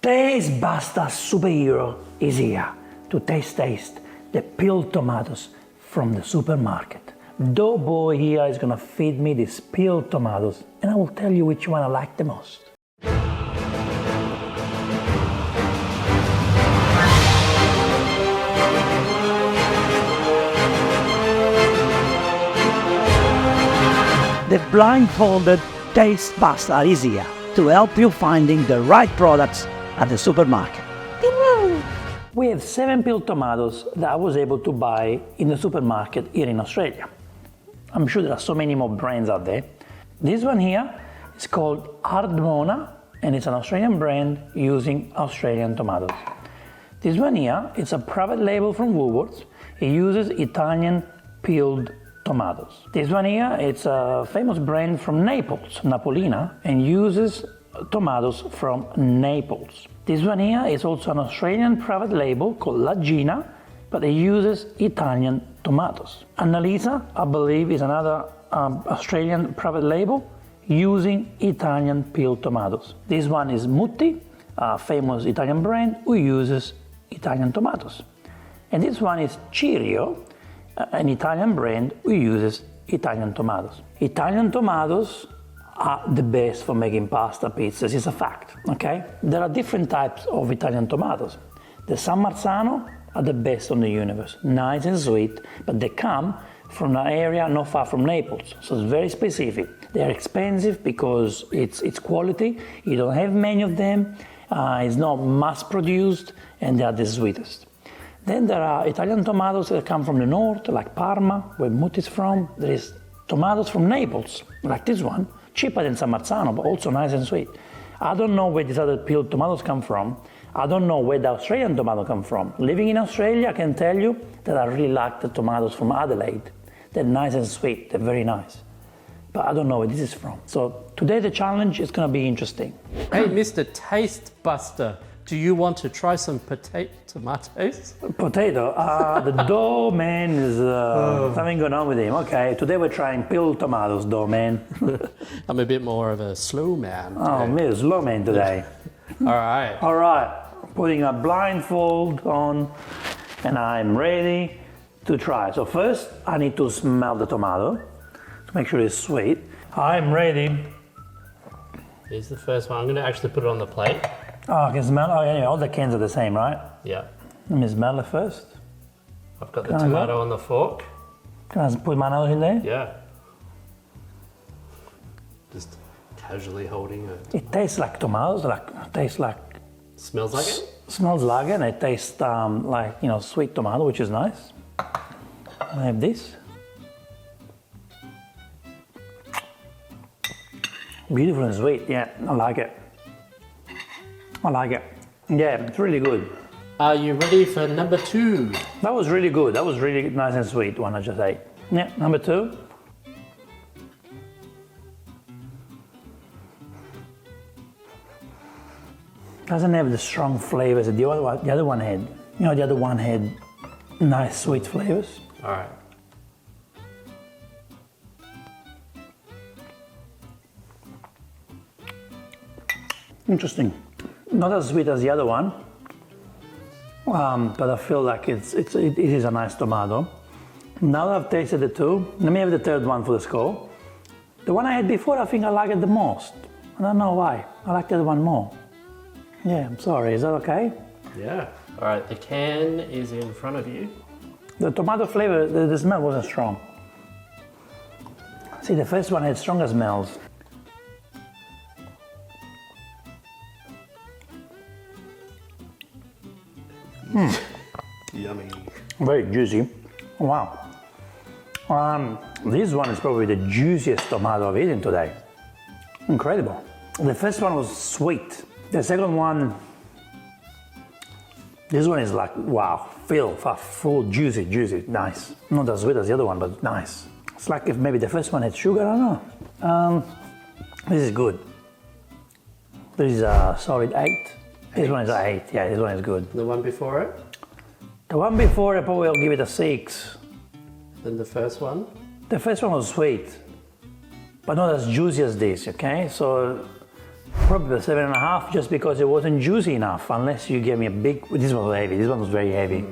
Taste Buster Superhero is here to taste the peeled tomatoes from the supermarket. Dough boy here is gonna feed me these peeled tomatoes and I will tell you which one I like the most. The Blindfolded Taste Buster is here to help you finding the right products at the supermarket. We have 7 peeled tomatoes that I was able to buy in the supermarket here in Australia. I'm sure there are so many more brands out there. This one here is called Ardmona and it's an Australian brand using Australian tomatoes. This one here, it's a private label from Woolworths. It uses Italian peeled tomatoes. This one here, it's a famous brand from Naples, Napolina, and uses tomatoes from Naples. This one here is also an Australian private label called La Gina, but it uses Italian tomatoes. Annalisa, I believe, is another Australian private label using Italian peeled tomatoes. This one is Mutti, a famous Italian brand who uses Italian tomatoes. And this one is Cirio, an Italian brand who uses Italian tomatoes. Italian tomatoes are the best for making pasta, pizzas, it's a fact, okay? There are different types of Italian tomatoes. The San Marzano are the best on the universe, nice and sweet, but they come from an area not far from Naples, so it's very specific. They are expensive because it's quality, you don't have many of them, it's not mass produced, and they are the sweetest. Then there are Italian tomatoes that come from the north, like Parma, where Mutti is from. There is tomatoes from Naples, like this one, cheaper than San Marzano, but also nice and sweet. I don't know where these other peeled tomatoes come from. I don't know where the Australian tomato come from. Living in Australia, I can tell you that I really like the tomatoes from Adelaide. They're nice and sweet, they're very nice. But I don't know where this is from. So today the challenge is gonna be interesting. Hey, Mr. Taste Buster, do you want to try some tomatoes? Potato? The dough man is something going on with him. Okay, today we're trying peeled tomatoes, dough man. I'm a bit more of a slow man today. Oh, me, slow man today. All right. All right, putting a blindfold on and I'm ready to try. So first I need to smell the tomato to make sure it's sweet. I'm ready. Here's the first one. I'm going to actually put it on the plate. Oh, I can smell. Oh, anyway, all the cans are the same, right? Yeah. Let me smell it first. I've got the tomato on the fork. Can I put my nose in there? Yeah. Just casually holding it. It tastes like tomatoes. Smells like it? Smells like it. And it tastes like, you know, sweet tomato, which is nice. I have this. Beautiful and sweet. Yeah, I like it. I like it. Yeah, it's really good. Are you ready for number 2? That was really good. That was really nice and sweet, one I just ate. Yeah, number 2. Doesn't have the strong flavors that the other one had. You know, the other one had nice sweet flavors. All right. Interesting. Not as sweet as the other one, but I feel like it is a nice tomato. Now that I've tasted the two, let me have the third one for the score. The one I had before, I think I like it the most. I don't know why. I like the other one more. Yeah, I'm sorry. Is that okay? Yeah. All right, the can is in front of you. The tomato flavor, the smell wasn't strong. See, the first one had stronger smells. Yummy. Very juicy. Wow. This one is probably the juiciest tomato I've eaten today. Incredible. The first one was sweet. The second one, this one is like, wow, full, juicy, nice. Not as sweet as the other one, but nice. It's like if maybe the first one had sugar, I don't know. This is good. This is a solid 8. This one is an 8, yeah, this one is good. The one before it? The one before, I probably will give it a 6. Then the first one? The first one was sweet, but not as juicy as this, okay? So Probably 7.5, just because it wasn't juicy enough. Unless you gave me a big. This one was heavy. This one was very heavy.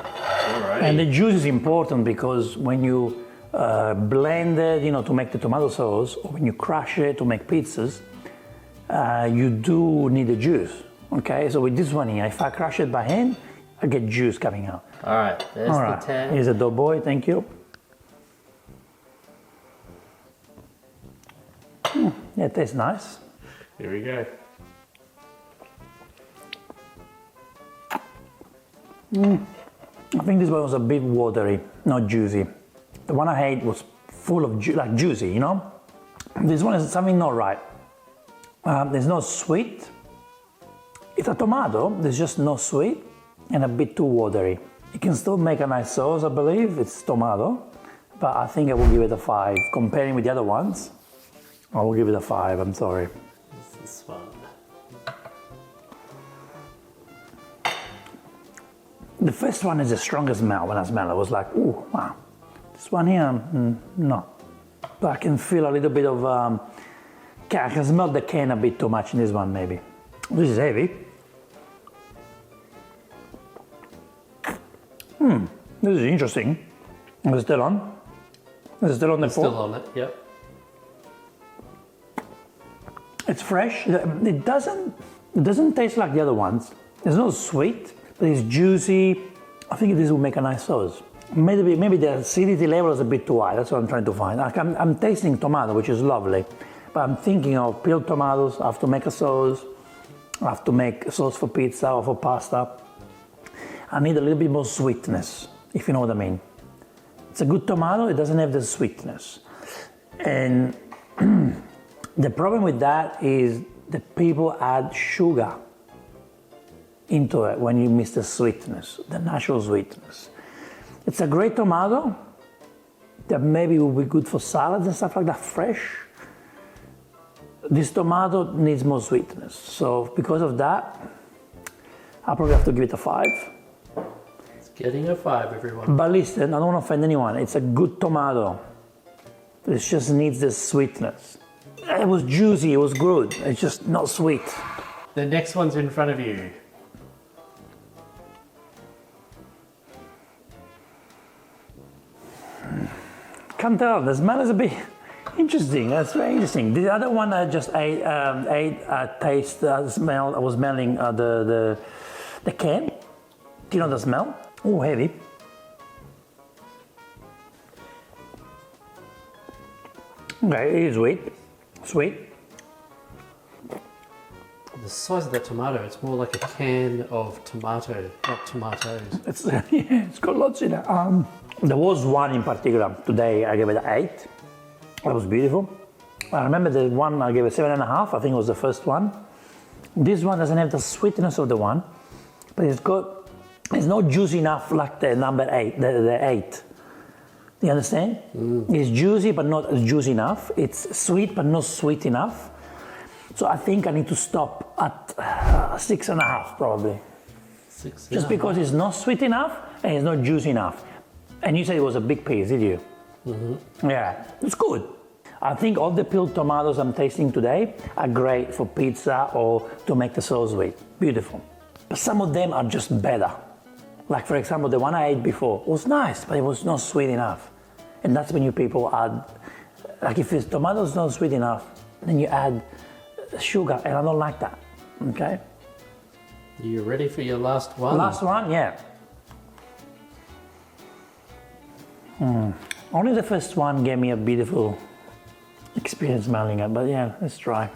Alright. And the juice is important because when you blend it, to make the tomato sauce, or when you crush it to make pizzas, you do need the juice. Okay, so with this one here, if I crush it by hand, I get juice coming out. Alright, there's All right. the tab. Here's a dough boy. Thank you. Yeah, it tastes nice. Here we go. I think this one was a bit watery, not juicy. The one I had was full of juicy, This one is something not right. There's no sweet. It's a tomato, there's just no sweet and a bit too watery. You can still make a nice sauce, I believe. It's tomato, but I think I will give it a 5. Comparing with the other ones, I will give it a 5, I'm sorry. This one. The first one is the strongest smell. When I smell it, I was like, ooh, wow. This one here, no. But I can feel a little bit of, I can smell the can a bit too much in this one, maybe. This is heavy. This is interesting. Is it still on? Is it still on the fork? Still on it, yep. It's fresh. It doesn't taste like the other ones. It's not sweet, but it's juicy. I think this will make a nice sauce. Maybe the acidity level is a bit too high. That's what I'm trying to find. Like I'm tasting tomato, which is lovely, but I'm thinking of peeled tomatoes. I have to make a sauce. I have to make a sauce for pizza or for pasta. I need a little bit more sweetness, if you know what I mean. It's a good tomato. It doesn't have the sweetness, and the problem with that is that people add sugar into it when you miss the sweetness, the natural sweetness. It's a great tomato that maybe will be good for salads and stuff like that, fresh. This tomato needs more sweetness. So because of that, I'll probably have to give it a 5. It's getting a 5, everyone. But listen, I don't want to offend anyone. It's a good tomato. It just needs the sweetness. It was juicy, it was good. It's just not sweet. The next one's in front of you. Can't tell, the smell is a bit interesting. That's very interesting. The other one I just ate, taste, smell, I was smelling the can. Do you know the smell? Oh, heavy. Okay, it is sweet. The size of that tomato, it's more like a can of tomato, not tomatoes. It's got lots in it. There was one in particular. Today I gave it an 8. That was beautiful. I remember the one I gave it 7.5. I think it was the first one. This one doesn't have the sweetness of the one, but it's not juicy enough like the number 8, the 8. Do you understand? It's juicy but not juicy enough. It's sweet but not sweet enough. So I think I need to stop at 6.5 probably. 6. Just because it's not sweet enough and it's not juicy enough. And you said it was a big piece, did you? Mm-hmm. Yeah, it's good. I think all the peeled tomatoes I'm tasting today are great for pizza or to make the sauce with. Beautiful. But some of them are just better. Like for example, the one I ate before was nice, but it was not sweet enough. And that's when you people add, like if the tomato's not sweet enough, then you add sugar, and I don't like that, okay? Are you ready for your last one? Last one, yeah. Only the first one gave me a beautiful experience smelling it, but yeah, let's try.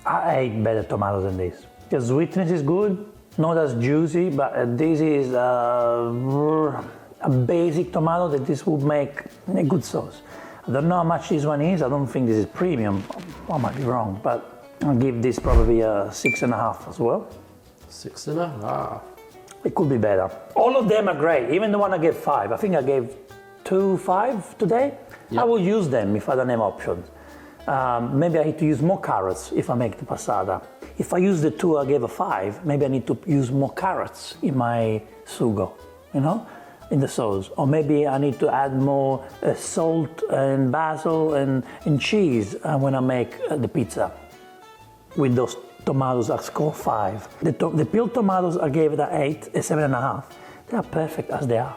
I ate better tomatoes than this. The sweetness is good, not as juicy, but this is a basic tomato that this would make a good sauce. I don't know how much this one is. I don't think this is premium. I might be wrong, but I'll give this probably a 6.5 as well. 6.5. It could be better. All of them are great. Even the one I gave 5. I think I gave 2 5 today. Yep. I will use them if I don't have options. Maybe I need to use more carrots if I make the passata. If I use the 2 I gave a 5, maybe I need to use more carrots in my sugo, you know? in the sauce. Or maybe I need to add more salt and basil and cheese when I make the pizza. With those tomatoes, I score 5. The peeled tomatoes, I gave it an 8, a 7.5. They are perfect as they are,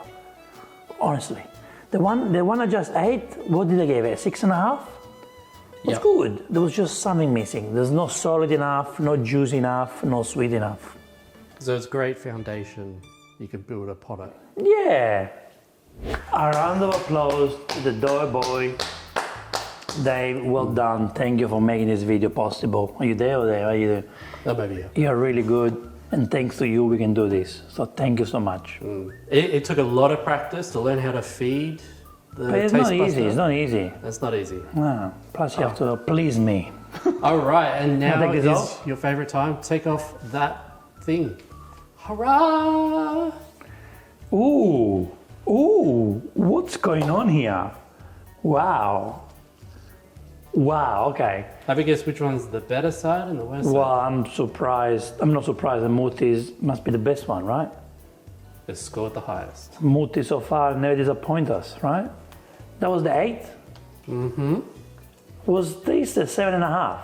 honestly. The one I just ate, what did I give it? 6.5? It was good. There was just something missing. There's no solid enough, no juice enough, no sweet enough. So it's a great foundation. You can build upon it. Yeah. A round of applause to the dough boy. Dave, well done. Thank you for making this video possible. Are you there or there? Are you there? Oh, maybe, yeah. You're really good. And thanks to you, we can do this. So thank you so much. It took a lot of practice to learn how to feed the But it's taste not easy. buster. It's not easy. That's not easy. No. Plus, you have to please me. All right, and now take this is off? your favorite time. Take off that thing. Hurrah! Ooh. Ooh. What's going on here? Wow. Wow, okay. Have a guess which one's the better side and the worst Well, side? I'm surprised. I'm not surprised. The Mutti must be the best one, right? It scored the highest. Mutti so far never disappoint us, right? That was the 8? Mm-hmm. Was this the 7.5?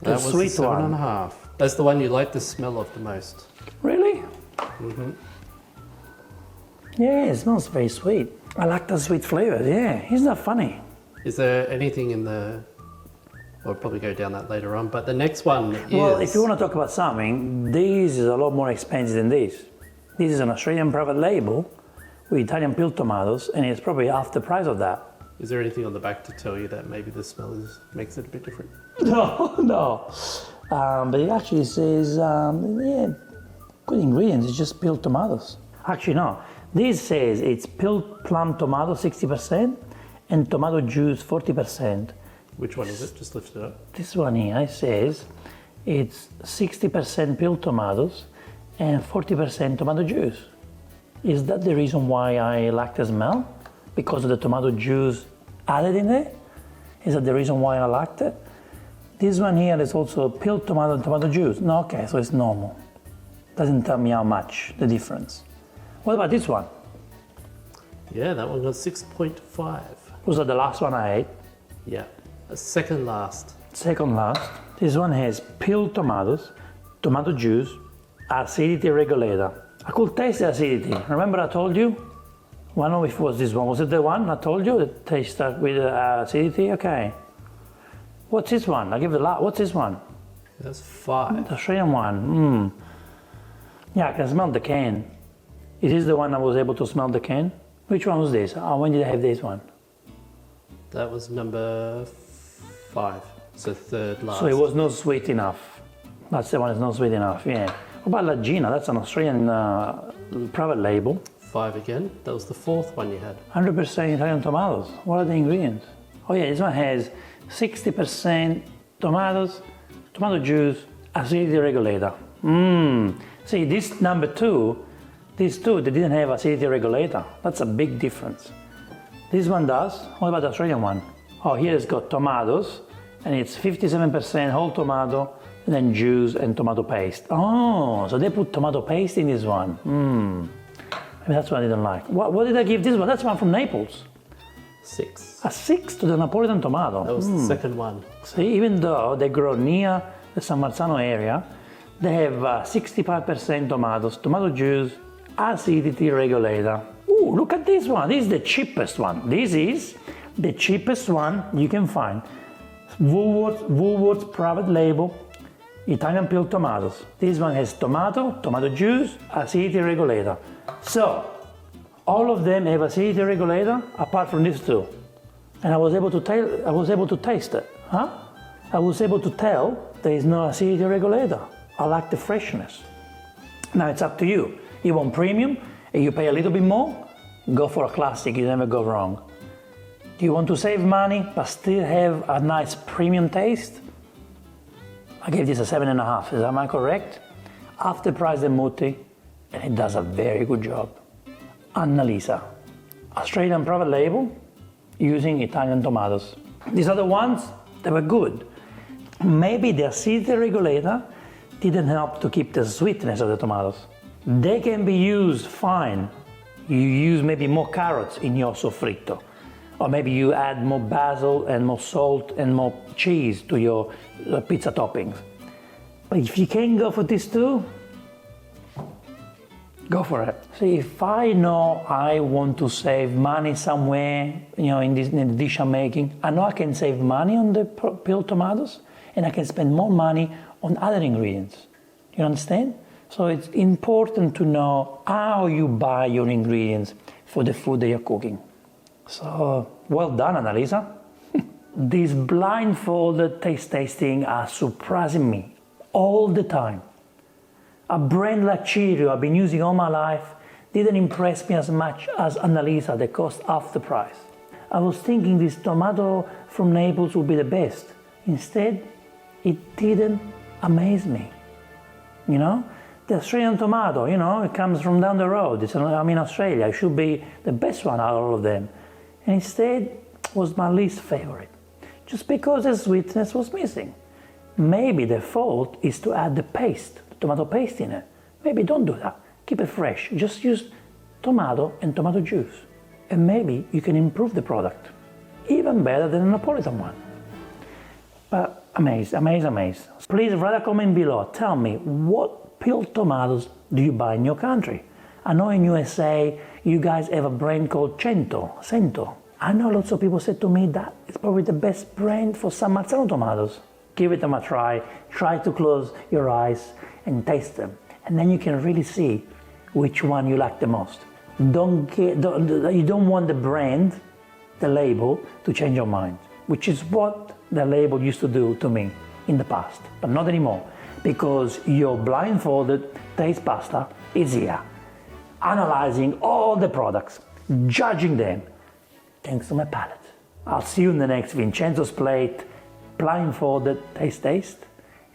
The That was sweet the 7.5. one. That's the one you like the smell of the most. Really? Mm-hmm. Yeah, it smells very sweet. I like the sweet flavor. Yeah, isn't that funny? Is there anything in the... We'll probably go down that later on, but the next one is... Well, if you want to talk about something, this is a lot more expensive than this. This is an Australian private label with Italian peeled tomatoes, and it's probably half the price of that. Is there anything on the back to tell you that maybe the smell makes it a bit different? No. But it actually says, yeah, good ingredients, it's just peeled tomatoes. Actually, no. This says it's peeled plum tomato 60% and tomato juice 40%. Which one is it? Just lift it up. This one here says it's 60% peeled tomatoes and 40% tomato juice. Is that the reason why I like the smell? Because of the tomato juice added in there? Is that the reason why I liked it? This one here is also peeled tomato and tomato juice. No, okay, so it's normal. Doesn't tell me how much, the difference. What about this one? Yeah, that one got 6.5. Was that the last one I ate? Yeah, second last. Second last. This one has peeled tomatoes, tomato juice, acidity regulator. I could taste the acidity. Remember I told you? I don't know if it was this one. Was it the one I told you that tastes with acidity? Okay. What's this one? I give it a lot. What's this one? That's 5. The Australian one. Yeah, I can smell the can. Is this the one I was able to smell the can? Which one was this? When did I have this one? That was number 5. So third last. So it was not sweet enough. That's the one that's not sweet enough, yeah. What about La Gina? That's an Australian private label. 5 again. That was the fourth one you had. 100% Italian tomatoes. What are the ingredients? Oh yeah, this one has 60% tomatoes, tomato juice, acidity regulator. See, this number 2, these two, they didn't have acidity regulator. That's a big difference. This one does. What about the Australian one? Oh, here it's got tomatoes, and it's 57% whole tomato, and then juice and tomato paste. Oh, so they put tomato paste in this one. Maybe that's what I didn't like. What did I give this one? That's one from Naples. 6. A 6 to the Napolitan tomato. That was the second one. See, even though they grow near the San Marzano area, they have 65% tomatoes, tomato juice, acidity regulator. Ooh, look at this one. This is the cheapest one. This is the cheapest one you can find. Woolworth's private label, Italian peeled tomatoes. This one has tomato juice, acidity regulator. So, all of them have acidity regulator apart from these two. And I was able to taste it. I was able to tell there is no acidity regulator. I like the freshness. Now it's up to you. You want premium and you pay a little bit more, go for a classic, you never go wrong. Do you want to save money but still have a nice premium taste? I gave this a 7.5, am I correct? Half the price than Mutti, and it does a very good job. Annalisa, Australian private label, using Italian tomatoes. These other ones, they were good. Maybe the acidity regulator didn't help to keep the sweetness of the tomatoes. They can be used fine You use maybe more carrots in your soffritto. Or maybe you add more basil and more salt and more cheese to your pizza toppings. But if you can go for this too, go for it. See, if I know I want to save money somewhere, in the dish I'm making, I know I can save money on the peeled tomatoes and I can spend more money on other ingredients. You understand? So it's important to know how you buy your ingredients for the food that you're cooking. So, well done, Annalisa. These blindfolded taste tasting are surprising me all the time. A brand like Cheerio I've been using all my life didn't impress me as much as Annalisa that cost half the price. I was thinking this tomato from Naples would be the best. Instead, it didn't amaze me. The Australian tomato, it comes from down the road. I'm in Australia. It should be the best one out of all of them. And instead, was my least favorite. Just because the sweetness was missing. Maybe the fault is to add the paste, the tomato paste in it. Maybe don't do that. Keep it fresh. Just use tomato and tomato juice. And maybe you can improve the product. Even better than the Napolitan one. But amazed. Please write a comment below. Tell me, what peeled tomatoes do you buy in your country? I know in USA, you guys have a brand called Cento. I know lots of people said to me that it's probably the best brand for some Marzano tomatoes. Give it a try. Try to close your eyes and taste them. And then you can really see which one you like the most. You don't want the brand, the label, to change your mind, which is what the label used to do to me in the past, but not anymore, because your blindfolded taste pasta is here, analyzing all the products, judging them, thanks to my palate. I'll see you in the next Vincenzo's Plate blindfolded taste.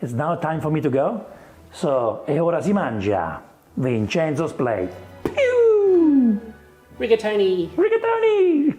It's now time for me to go, so e ora si mangia Vincenzo's Plate. Pew! Rigatoni! Rigatoni!